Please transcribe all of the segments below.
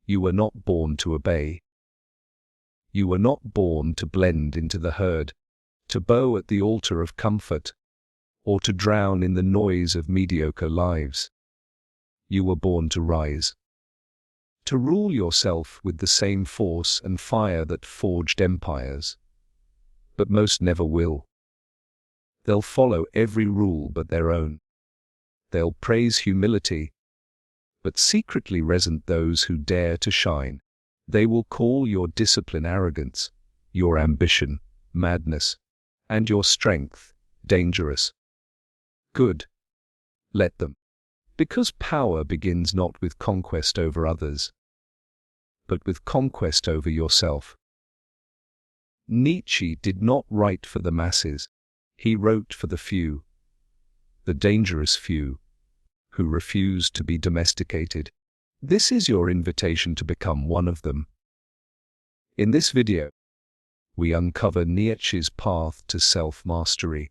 You were not born to obey. You were not born to blend into the herd, to bow at the altar of comfort, or to drown in the noise of mediocre lives. You were born to rise, to rule yourself with the same force and fire that forged empires. But most never will. They'll follow every rule but their own. They'll praise humility, but secretly resent those who dare to shine. They will call your discipline arrogance, your ambition madness, and your strength dangerous. Good. Let them. Because power begins not with conquest over others, but with conquest over yourself. Nietzsche did not write for the masses. He wrote for the few, the dangerous few, who refused to be domesticated. This is your invitation to become one of them. In this video, we uncover Nietzsche's path to self-mastery.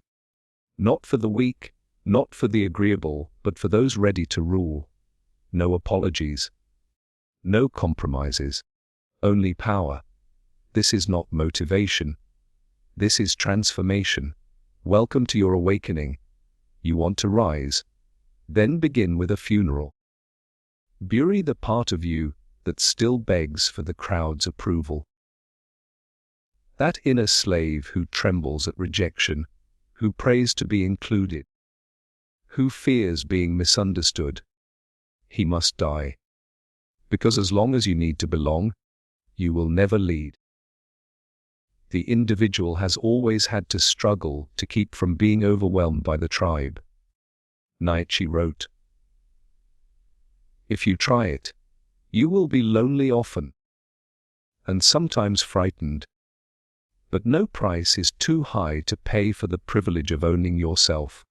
Not for the weak, not for the agreeable, but for those ready to rule. No apologies. No compromises. Only power. This is not motivation. This is transformation. Welcome to your awakening. You want to rise? Then begin with a funeral. Bury the part of you that still begs for the crowd's approval. That inner slave who trembles at rejection, who prays to be included, who fears being misunderstood. He must die. Because as long as you need to belong, you will never lead. The individual has always had to struggle to keep from being overwhelmed by the tribe. Nietzsche wrote, "If you try it, you will be lonely often, and sometimes frightened. But no price is too high to pay for the privilege of owning yourself."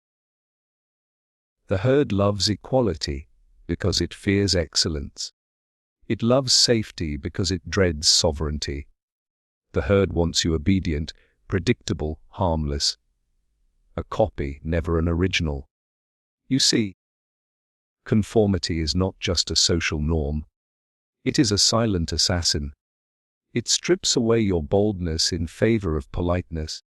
The herd loves equality because it fears excellence. It loves safety because it dreads sovereignty. The herd wants you obedient, predictable, harmless. A copy, never an original. You see, conformity is not just a social norm. It is a silent assassin. It strips away your boldness in favor of politeness.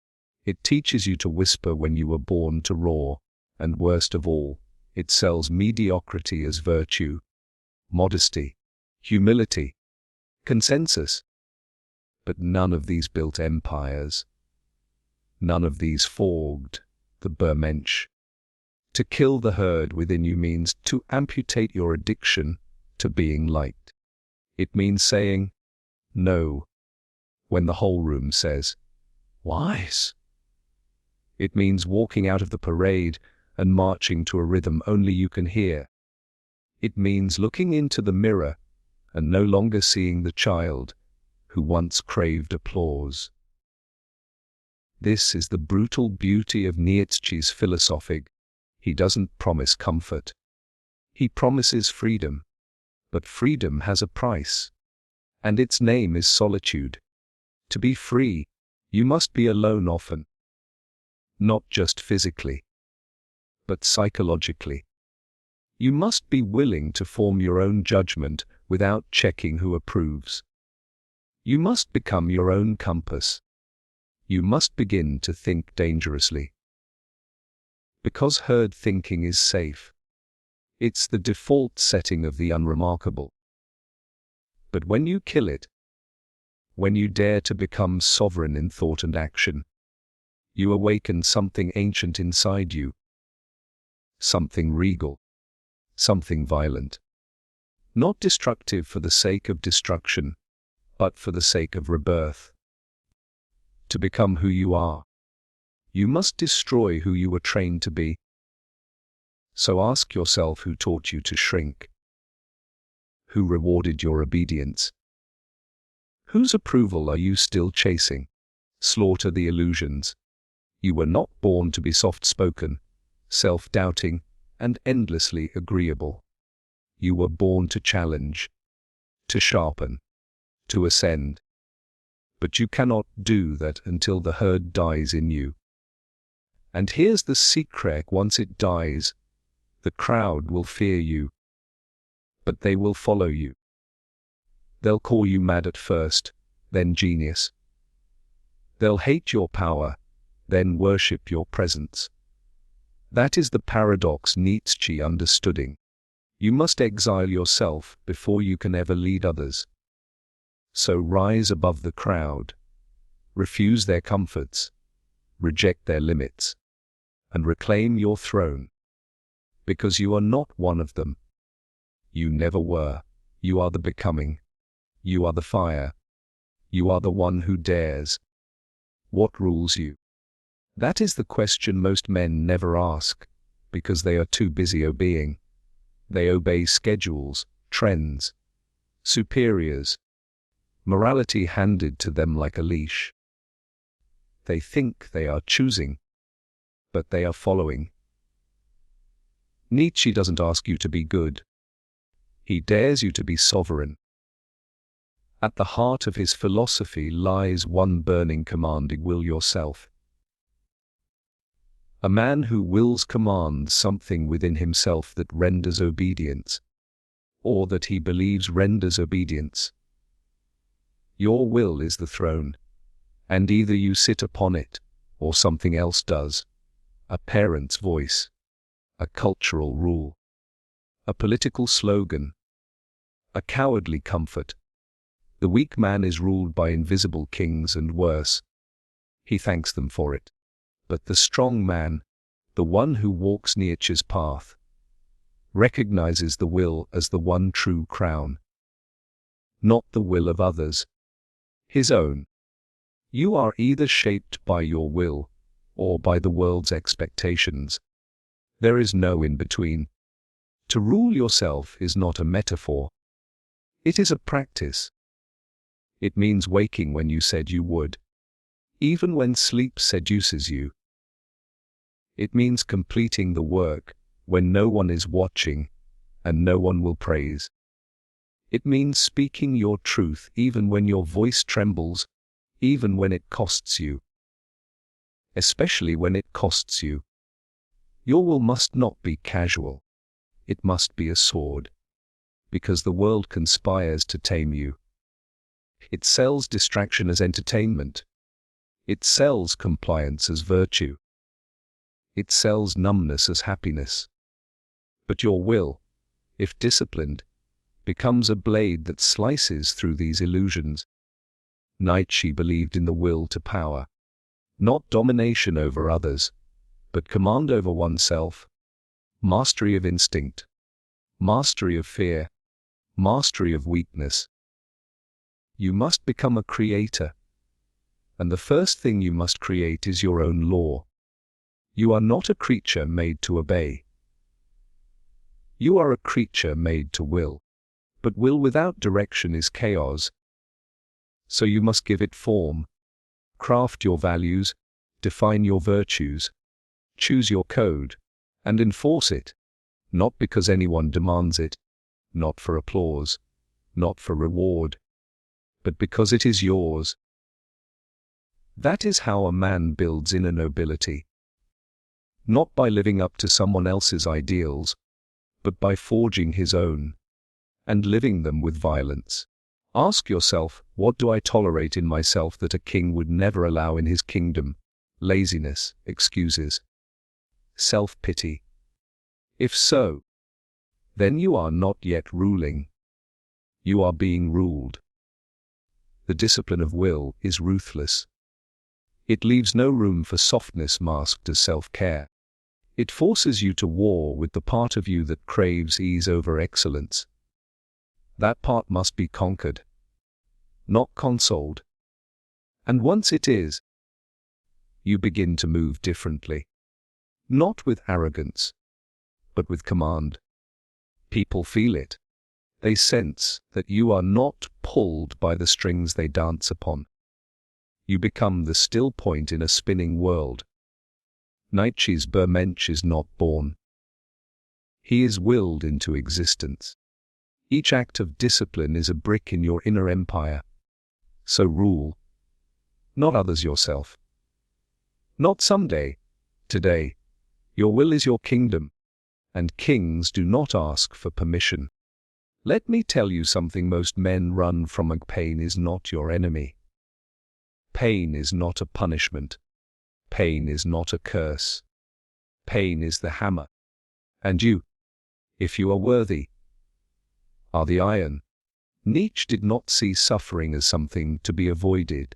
It teaches you to whisper when you were born to roar. And worst of all, it sells mediocrity as virtue, modesty, humility, consensus. But none of these built empires. None of these forged the Ubermensch. To kill the herd within you means to amputate your addiction to being liked. It means saying no when the whole room says wise. It means walking out of the parade and marching to a rhythm only you can hear. It means looking into the mirror and no longer seeing the child who once craved applause. This is the brutal beauty of Nietzsche's philosophic. He doesn't promise comfort. He promises freedom. But freedom has a price. And its name is solitude. To be free, you must be alone often. Not just physically, but psychologically. You must be willing to form your own judgment without checking who approves. You must become your own compass. You must begin to think dangerously. Because herd thinking is safe. It's the default setting of the unremarkable. But when you kill it, when you dare to become sovereign in thought and action, you awaken something ancient inside you. Something regal. Something violent. Not destructive for the sake of destruction, but for the sake of rebirth. To become who you are, you must destroy who you were trained to be. So ask yourself who taught you to shrink. Who rewarded your obedience? Whose approval are you still chasing? Slaughter the illusions. You were not born to be soft-spoken, self-doubting, and endlessly agreeable. You were born to challenge, to sharpen, to ascend. But you cannot do that until the herd dies in you. And here's the secret: once it dies, the crowd will fear you. But they will follow you. They'll call you mad at first, then genius. They'll hate your power, then worship your presence. That is the paradox Nietzsche understood. You must exile yourself before you can ever lead others. So rise above the crowd, refuse their comforts, reject their limits, and reclaim your throne. Because you are not one of them. You never were. You are the becoming. You are the fire. You are the one who dares. What rules you? That is the question most men never ask, because they are too busy obeying. They obey schedules, trends, superiors, morality handed to them like a leash. They think they are choosing, but they are following. Nietzsche doesn't ask you to be good. He dares you to be sovereign. At the heart of his philosophy lies one burning command: will yourself. A man who wills commands something within himself that renders obedience, or that he believes renders obedience. Your will is the throne, and either you sit upon it, or something else does. A parent's voice, a cultural rule, a political slogan, a cowardly comfort. The weak man is ruled by invisible kings, and worse. He thanks them for it. But the strong man, the one who walks Nietzsche's path, recognizes the will as the one true crown. Not the will of others, his own. You are either shaped by your will, or by the world's expectations. There is no in between. To rule yourself is not a metaphor. It is a practice. It means waking when you said you would, even when sleep seduces you. It means completing the work when no one is watching and no one will praise. It means speaking your truth even when your voice trembles, even when it costs you. Especially when it costs you. Your will must not be casual. It must be a sword. Because the world conspires to tame you. It sells distraction as entertainment. It sells compliance as virtue. It sells numbness as happiness. But your will, if disciplined, becomes a blade that slices through these illusions. Nietzsche believed in the will to power. Not domination over others, but command over oneself. Mastery of instinct. Mastery of fear. Mastery of weakness. You must become a creator. And the first thing you must create is your own law. You are not a creature made to obey. You are a creature made to will. But will without direction is chaos. So you must give it form. Craft your values, define your virtues, choose your code, and enforce it. Not because anyone demands it, not for applause, not for reward, but because it is yours. That is how a man builds inner nobility. Not by living up to someone else's ideals, but by forging his own, and living them with violence. Ask yourself, what do I tolerate in myself that a king would never allow in his kingdom? Laziness, excuses, self-pity. If so, then you are not yet ruling. You are being ruled. The discipline of will is ruthless. It leaves no room for softness masked as self-care. It forces you to war with the part of you that craves ease over excellence. That part must be conquered, not consoled. And once it is, you begin to move differently. Not with arrogance, but with command. People feel it. They sense that you are not pulled by the strings they dance upon. You become the still point in a spinning world. Nietzsche's Ubermensch is not born. He is willed into existence. Each act of discipline is a brick in your inner empire. So rule. Not others, yourself. Not someday. Today. Your will is your kingdom. And kings do not ask for permission. Let me tell you something: most men run from. Pain is not your enemy. Pain is not a punishment. Pain is not a curse. Pain is the hammer. And you, if you are worthy, are the iron. Nietzsche did not see suffering as something to be avoided.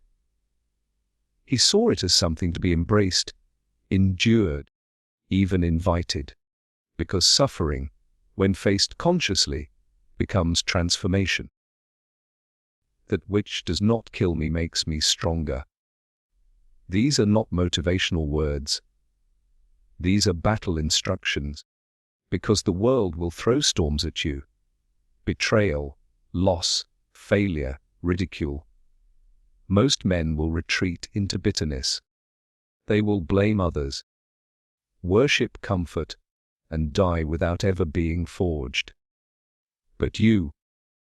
He saw it as something to be embraced, endured, even invited, because suffering, when faced consciously, becomes transformation. That which does not kill me makes me stronger. These are not motivational words. These are battle instructions, because the world will throw storms at you. Betrayal, loss, failure, ridicule. Most men will retreat into bitterness. They will blame others, worship comfort, and die without ever being forged. But you,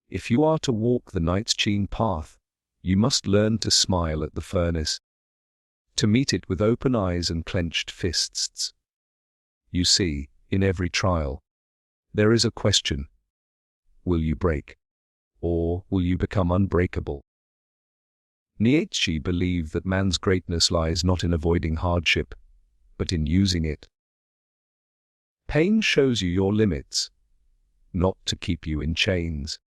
if you are to walk the Nietzschean path, you must learn to smile at the furnace, to meet it with open eyes and clenched fists. You see, in every trial, there is a question. Will you break? Or will you become unbreakable? Nietzsche believed that man's greatness lies not in avoiding hardship, but in using it. Pain shows you your limits, not to keep you in chains,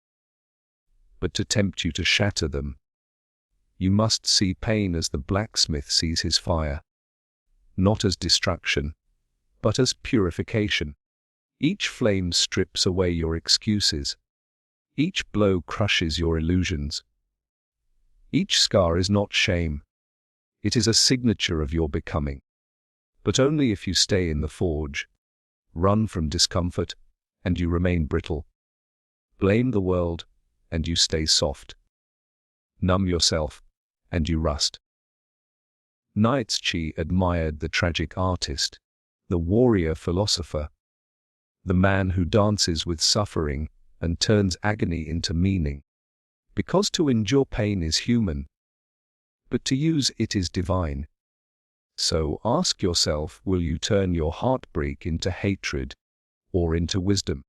but to tempt you to shatter them. You must see pain as the blacksmith sees his fire, not as destruction, but as purification. Each flame strips away your excuses. Each blow crushes your illusions. Each scar is not shame. It is a signature of your becoming. But only if you stay in the forge, run from discomfort, and you remain brittle. Blame the world, and you stay soft. Numb yourself, and you rust. Nietzsche admired the tragic artist, the warrior philosopher, the man who dances with suffering and turns agony into meaning. Because to endure pain is human, but to use it is divine. So ask yourself, will you turn your heartbreak into hatred or into wisdom?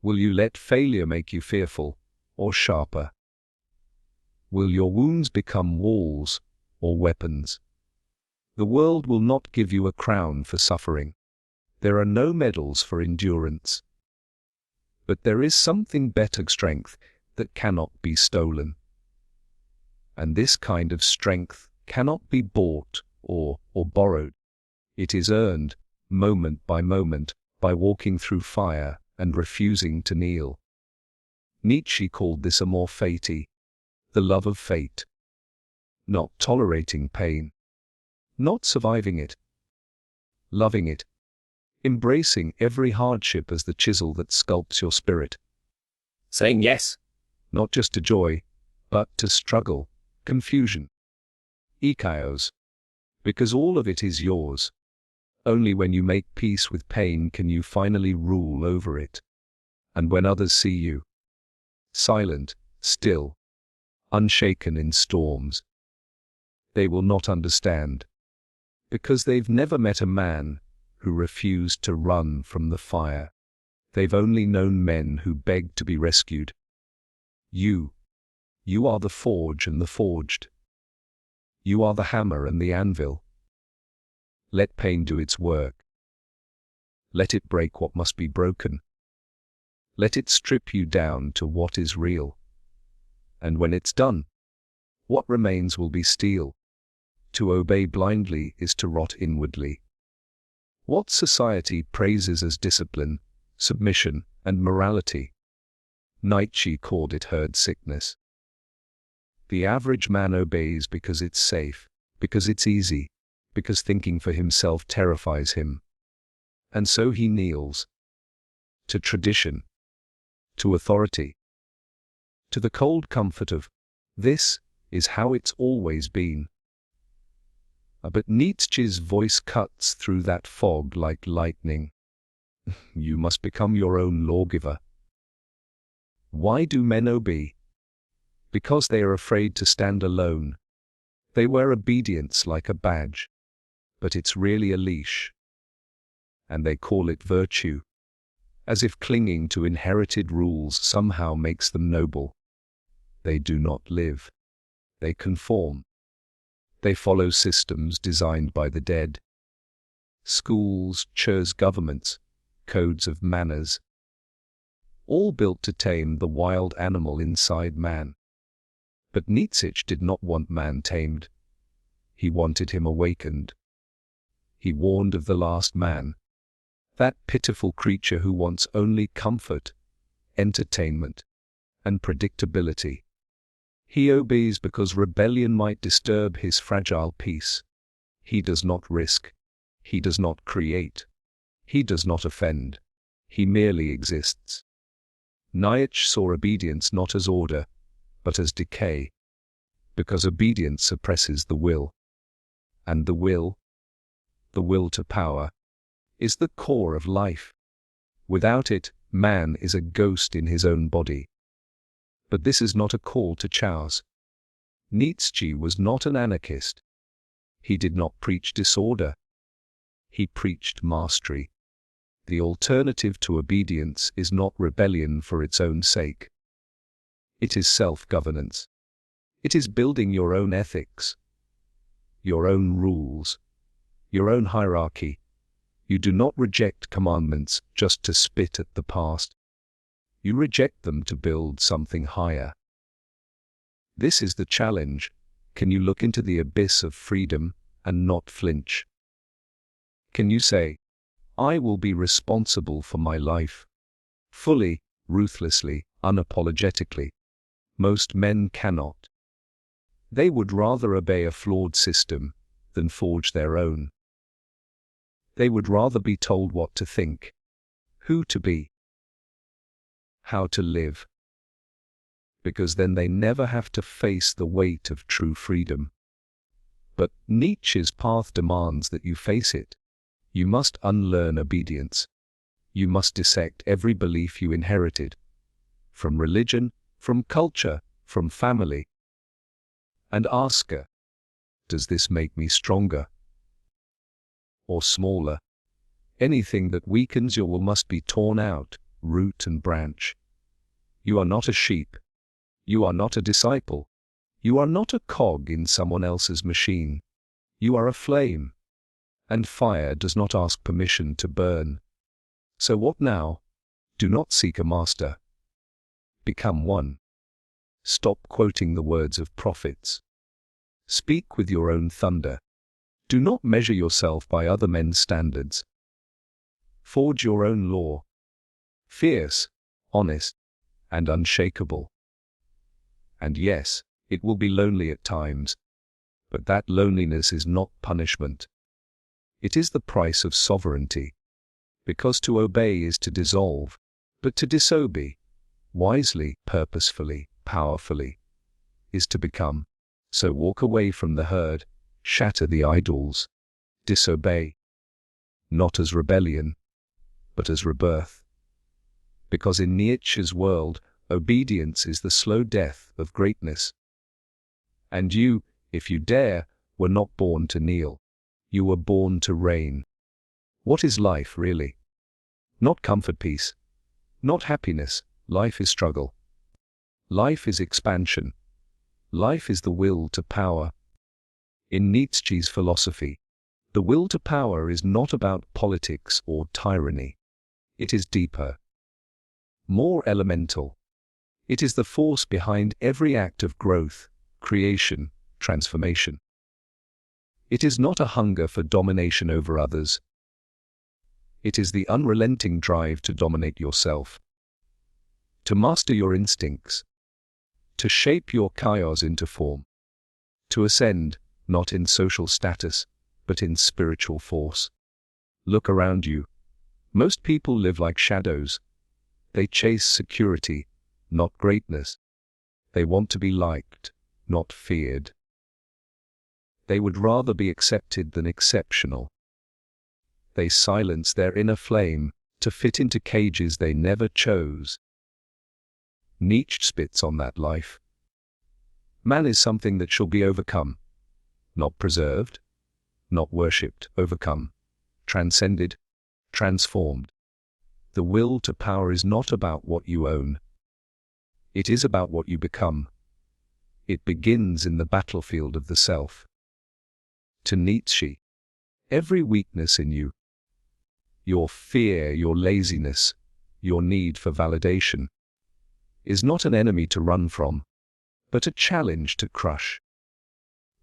Will you let failure make you fearful or sharper? Will your wounds become walls or weapons? The world will not give you a crown for suffering. There are no medals for endurance. But there is something better: strength that cannot be stolen. And this kind of strength cannot be bought or borrowed. It is earned, moment by moment, by walking through fire and refusing to kneel. Nietzsche called this amor fati, the love of fate. Not tolerating pain, not surviving it, loving it, embracing every hardship as the chisel that sculpts your spirit. Saying yes, not just to joy, but to struggle, confusion, chaos, because all of it is yours. Only when you make peace with pain can you finally rule over it. And when others see you, silent, still, unshaken in storms, they will not understand, because they've never met a man who refused to run from the fire. They've only known men who begged to be rescued. You are the forge and the forged. You are the hammer and the anvil. Let pain do its work. Let it break what must be broken. Let it strip you down to what is real. And when it's done, what remains will be steel. To obey blindly is to rot inwardly. What society praises as discipline, submission, and morality, Nietzsche called it herd sickness. The average man obeys because it's safe, because it's easy, because thinking for himself terrifies him. And so he kneels. To tradition, to authority, to the cold comfort of, this is how it's always been. But Nietzsche's voice cuts through that fog like lightning. You must become your own lawgiver. Why do men obey? Because they are afraid to stand alone. They wear obedience like a badge, but it's really a leash. And they call it virtue. as if clinging to inherited rules somehow makes them noble. They do not live. They conform. They follow systems designed by the dead. Schools, churches, governments, codes of manners, all built to tame the wild animal inside man. But Nietzsche did not want man tamed. He wanted him awakened. He warned of the last man, that pitiful creature who wants only comfort, entertainment, and predictability. He obeys because rebellion might disturb his fragile peace. He does not risk. He does not create. He does not offend. He merely exists. Nietzsche saw obedience not as order, but as decay, because obedience suppresses the will. And the will to power, is the core of life. Without it, man is a ghost in his own body. But this is not a call to chaos. Nietzsche was not an anarchist. He did not preach disorder. He preached mastery. The alternative to obedience is not rebellion for its own sake. It is self-governance. It is building your own ethics, your own rules, your own hierarchy. You do not reject commandments just to spit at the past. You reject them to build something higher. This is the challenge. Can you look into the abyss of freedom and not flinch? Can you say, I will be responsible for my life, fully, ruthlessly, unapologetically? Most men cannot. They would rather obey a flawed system than forge their own. They would rather be told what to think, who to be, how to live, because then they never have to face the weight of true freedom. But Nietzsche's path demands that you face it. You must unlearn obedience. You must dissect every belief you inherited, from religion, from culture, from family, and ask her, does this make me stronger or smaller? Anything that weakens your will must be torn out, root and branch. You are not a sheep. You are not a disciple. You are not a cog in someone else's machine. You are a flame. And fire does not ask permission to burn. So what now? Do not seek a master. Become one. Stop quoting the words of prophets. Speak with your own thunder. Do not measure yourself by other men's standards. Forge your own law. Fierce, honest, and unshakable. And yes, it will be lonely at times. But that loneliness is not punishment. It is the price of sovereignty. Because to obey is to dissolve, but to disobey, wisely, purposefully, powerfully, is to become. So walk away from the herd, shatter the idols, disobey. Not as rebellion, but as rebirth. Because in Nietzsche's world, obedience is the slow death of greatness. And you, if you dare, were not born to kneel. You were born to reign. What is life really? Not comfort, peace. Not happiness. Life is struggle. Life is expansion. Life is the will to power. In Nietzsche's philosophy, the will to power is not about politics or tyranny. It is deeper, more elemental. It is the force behind every act of growth, creation, transformation. It is not a hunger for domination over others. It is the unrelenting drive to dominate yourself, to master your instincts, to shape your chaos into form, to ascend, not in social status, but in spiritual force. Look around you. Most people live like shadows. They chase security, not greatness. They want to be liked, not feared. They would rather be accepted than exceptional. They silence their inner flame to fit into cages they never chose. Nietzsche spits on that life. Man is something that shall be overcome, not preserved, not worshipped, overcome, transcended, transformed. The will to power is not about what you own. It is about what you become. It begins in the battlefield of the self. To Nietzsche, every weakness in you, your fear, your laziness, your need for validation, is not an enemy to run from, but a challenge to crush.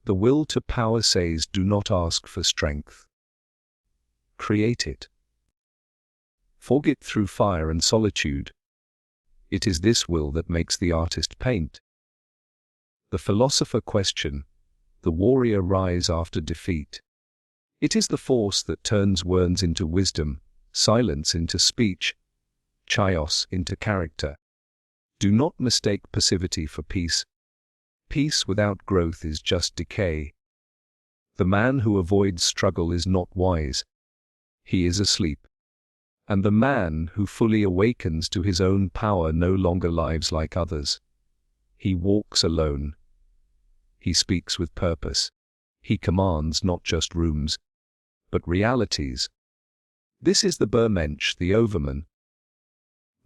The will to power says, do not ask for strength. Create it. Forge it through fire and solitude. It is this will that makes the artist paint. The philosopher question, the warrior rise after defeat. It is the force that turns words into wisdom, silence into speech, chaos into character. Do not mistake passivity for peace. Peace without growth is just decay. The man who avoids struggle is not wise. He is asleep. And the man who fully awakens to his own power no longer lives like others. He walks alone. He speaks with purpose. He commands not just rooms, but realities. This is the Ubermensch, the overman.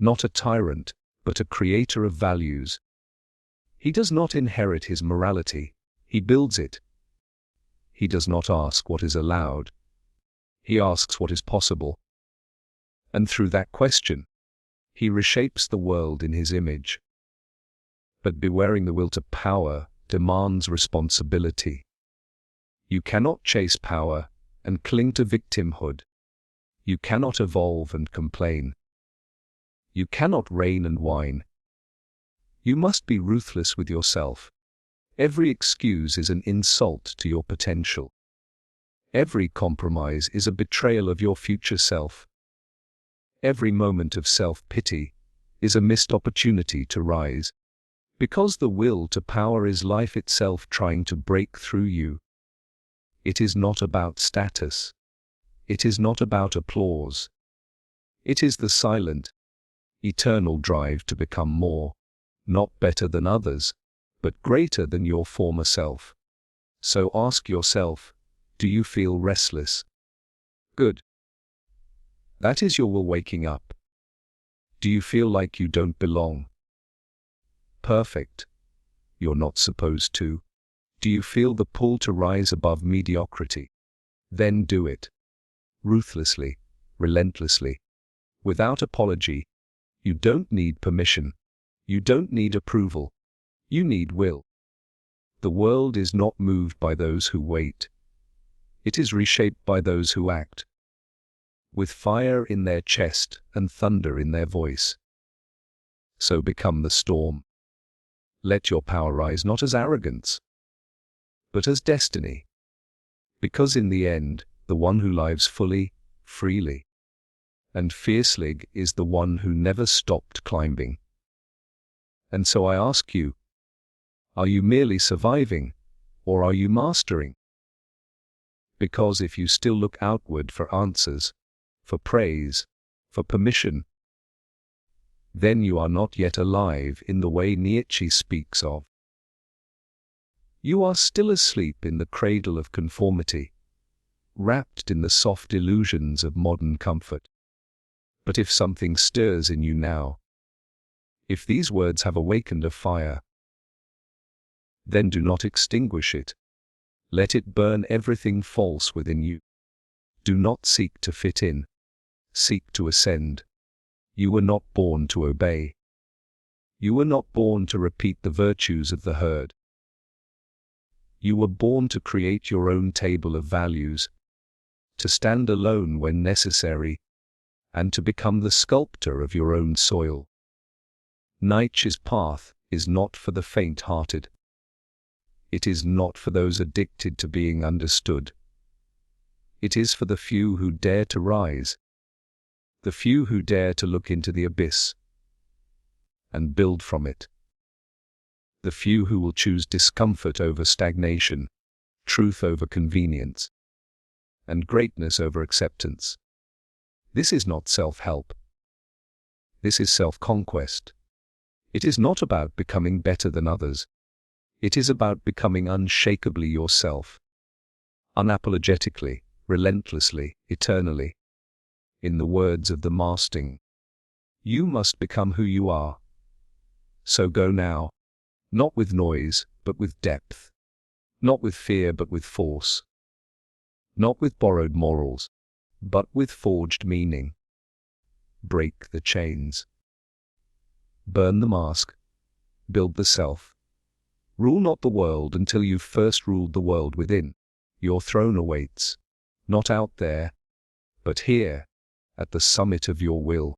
Not a tyrant, but a creator of values. He does not inherit his morality, he builds it. He does not ask what is allowed. He asks what is possible. And through that question, he reshapes the world in his image. But bewaring the will to power demands responsibility. You cannot chase power and cling to victimhood. You cannot evolve and complain. You cannot reign and whine. You must be ruthless with yourself. Every excuse is an insult to your potential. Every compromise is a betrayal of your future self. Every moment of self-pity is a missed opportunity to rise. Because the will to power is life itself trying to break through you. It is not about status. It is not about applause. It is the silent, eternal drive to become more, not better than others, but greater than your former self. So ask yourself, do you feel restless? Good. That is your will waking up. Do you feel like you don't belong? Perfect. You're not supposed to. Do you feel the pull to rise above mediocrity? Then do it. Ruthlessly, relentlessly, without apology. You don't need permission. You don't need approval. You need will. The world is not moved by those who wait. It is reshaped by those who act. With fire in their chest and thunder in their voice. So become the storm. Let your power rise not as arrogance, but as destiny. Because in the end, the one who lives fully, freely, and fiercely is the one who never stopped climbing. And so I ask you, are you merely surviving, or are you mastering? Because if you still look outward for answers, for praise, for permission, then you are not yet alive in the way Nietzsche speaks of. You are still asleep in the cradle of conformity, wrapped in the soft illusions of modern comfort. But if something stirs in you now, if these words have awakened a fire, then do not extinguish it. Let it burn everything false within you. Do not seek to fit in. Seek to ascend. You were not born to obey. You were not born to repeat the virtues of the herd. You were born to create your own table of values, to stand alone when necessary, and to become the sculptor of your own soil. Nietzsche's path is not for the faint-hearted. It is not for those addicted to being understood. It is for the few who dare to rise, the few who dare to look into the abyss and build from it, the few who will choose discomfort over stagnation, truth over convenience, and greatness over acceptance. This is not self-help. This is self-conquest. It is not about becoming better than others. It is about becoming unshakably yourself, unapologetically, relentlessly, eternally. In the words of the masting, You must become who you are. So go now. Not with noise, but with depth. Not with fear, but with force. Not with borrowed morals, but with forged meaning. Break the chains. Burn the mask. Build the self. Rule not the world until you've first ruled the world within. Your throne awaits, not out there, but here, at the summit of your will.